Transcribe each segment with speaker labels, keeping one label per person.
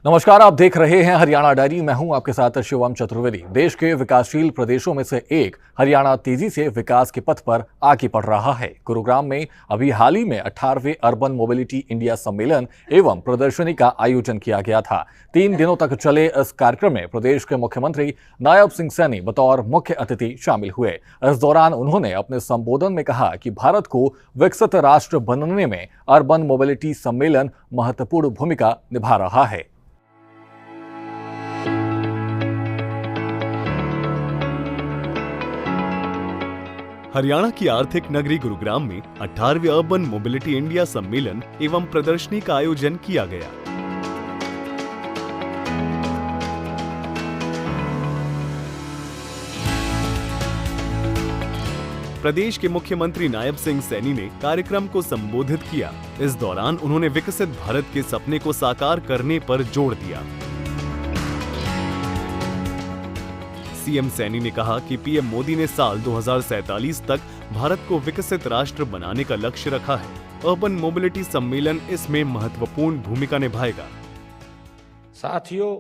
Speaker 1: नमस्कार, आप देख रहे हैं हरियाणा डायरी। मैं हूं आपके साथ शिवम चतुर्वेदी। देश के विकासशील प्रदेशों में से एक हरियाणा तेजी से विकास के पथ पर आगे बढ़ रहा है। गुरुग्राम में अभी हाल ही में 18वें अर्बन मोबिलिटी इंडिया सम्मेलन एवं प्रदर्शनी का आयोजन किया गया था। 3 दिनों तक चले इस कार्यक्रम में प्रदेश के मुख्यमंत्री नायब सिंह सैनी बतौर मुख्य अतिथि शामिल हुए। इस दौरान उन्होंने अपने संबोधन में कहा कि भारत को विकसित राष्ट्र बनने में अर्बन मोबिलिटी सम्मेलन महत्वपूर्ण भूमिका निभा रहा है।
Speaker 2: हरियाणा की आर्थिक नगरी गुरुग्राम में 18वें अर्बन मोबिलिटी इंडिया सम्मेलन एवं प्रदर्शनी का आयोजन किया गया। प्रदेश के मुख्यमंत्री नायब सिंह सैनी ने कार्यक्रम को संबोधित किया। इस दौरान उन्होंने विकसित भारत के सपने को साकार करने पर जोर दिया। सीएम सैनी ने कहा कि पीएम मोदी ने साल 2047 तक भारत को विकसित राष्ट्र बनाने का लक्ष्य रखा है। अर्बन मोबिलिटी सम्मेलन इसमें महत्वपूर्ण भूमिका निभाएगा।
Speaker 3: साथियों,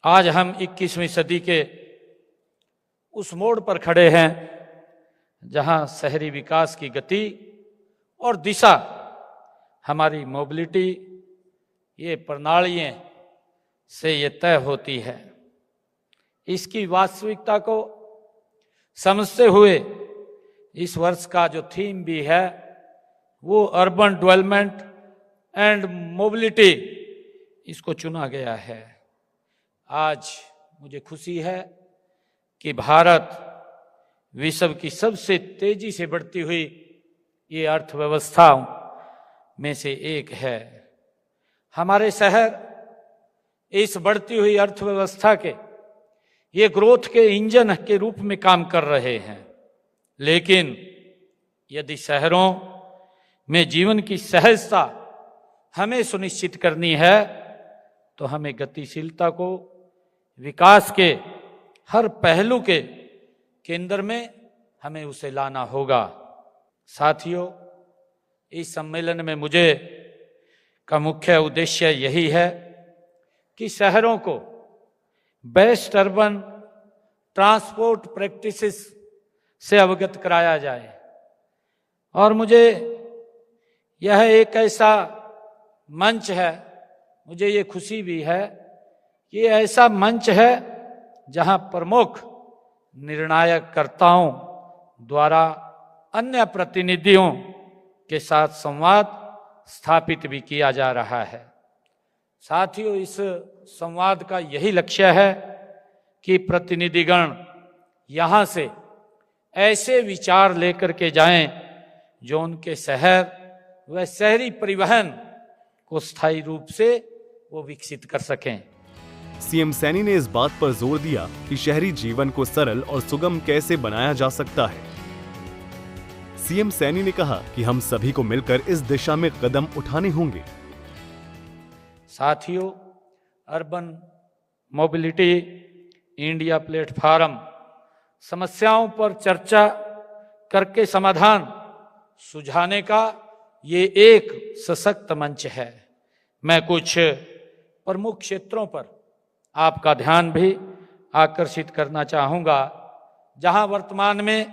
Speaker 3: आज हम 21वीं सदी के उस मोड़ पर खड़े हैं जहां शहरी विकास की गति और दिशा हमारी मोबिलिटी ये प्रणालियों से ये तय होती है। इसकी वास्तविकता को समझते हुए इस वर्ष का जो थीम भी है वो अर्बन डेवलपमेंट एंड मोबिलिटी इसको चुना गया है। आज मुझे खुशी है कि भारत विश्व की सबसे तेजी से बढ़ती हुई ये अर्थव्यवस्थाओं में से एक है। हमारे शहर इस बढ़ती हुई अर्थव्यवस्था के ये ग्रोथ के इंजन के रूप में काम कर रहे हैं। लेकिन यदि शहरों में जीवन की सहजता हमें सुनिश्चित करनी है तो हमें गतिशीलता को विकास के हर पहलू के केंद्र में हमें उसे लाना होगा। साथियों, इस सम्मेलन में मुझे का मुख्य उद्देश्य यही है कि शहरों को बेस्ट अर्बन ट्रांसपोर्ट प्रैक्टिसेस से अवगत कराया जाए। और मुझे यह एक ऐसा मंच है, मुझे ये खुशी भी है कि ये ऐसा मंच है जहां प्रमुख निर्णायक कर्ताओं द्वारा अन्य प्रतिनिधियों के साथ संवाद स्थापित भी किया जा रहा है। साथियों, इस संवाद का यही लक्ष्य है कि प्रतिनिधिगण यहाँ से ऐसे विचार लेकर के जाएं जो उनके शहर व शहरी परिवहन को स्थायी रूप से वो विकसित कर सकें।
Speaker 2: सीएम सैनी ने इस बात पर जोर दिया कि शहरी जीवन को सरल और सुगम कैसे बनाया जा सकता है। सीएम सैनी ने कहा कि हम सभी को मिलकर इस दिशा में कदम उठाने होंगे।
Speaker 3: साथियों, अर्बन मोबिलिटी इंडिया प्लेटफॉर्म समस्याओं पर चर्चा करके समाधान सुझाने का ये एक सशक्त मंच है। मैं कुछ प्रमुख क्षेत्रों पर आपका ध्यान भी आकर्षित करना चाहूँगा जहां वर्तमान में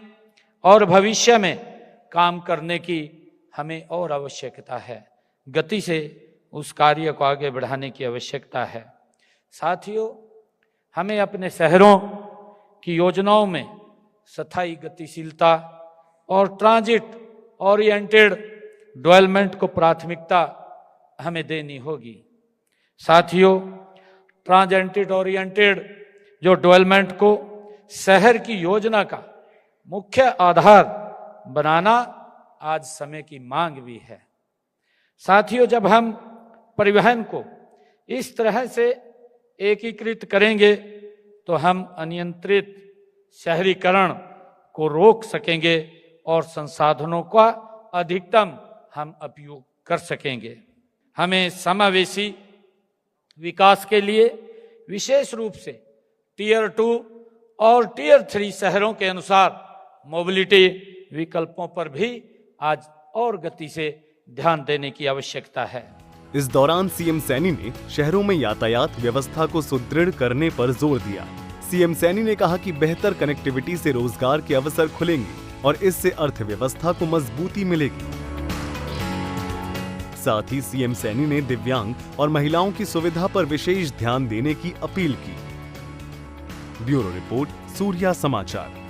Speaker 3: और भविष्य में काम करने की हमें और आवश्यकता है। गति से उस कार्य को आगे बढ़ाने की आवश्यकता है। साथियों, हमें अपने शहरों की योजनाओं में स्थायी गतिशीलता और ट्रांजिट ओरिएंटेड डेवलपमेंट को प्राथमिकता हमें देनी होगी। साथियों, ट्रांजिट ओरिएंटेड जो डेवलपमेंट को शहर की योजना का मुख्य आधार बनाना आज समय की मांग भी है। साथियों, जब हम परिवहन को इस तरह से एकीकृत करेंगे तो हम अनियंत्रित शहरीकरण को रोक सकेंगे और संसाधनों का अधिकतम हम उपयोग कर सकेंगे। हमें समावेशी विकास के लिए विशेष रूप से टियर 2 और टियर 3 शहरों के अनुसार मोबिलिटी विकल्पों पर भी आज और गति से ध्यान देने की आवश्यकता है।
Speaker 2: इस दौरान सीएम सैनी ने शहरों में यातायात व्यवस्था को सुदृढ़ करने पर जोर दिया। सीएम सैनी ने कहा कि बेहतर कनेक्टिविटी से रोजगार के अवसर खुलेंगे और इससे अर्थव्यवस्था को मजबूती मिलेगी। साथ ही सीएम सैनी ने दिव्यांग और महिलाओं की सुविधा पर विशेष ध्यान देने की अपील की। ब्यूरो रिपोर्ट, सूर्या समाचार।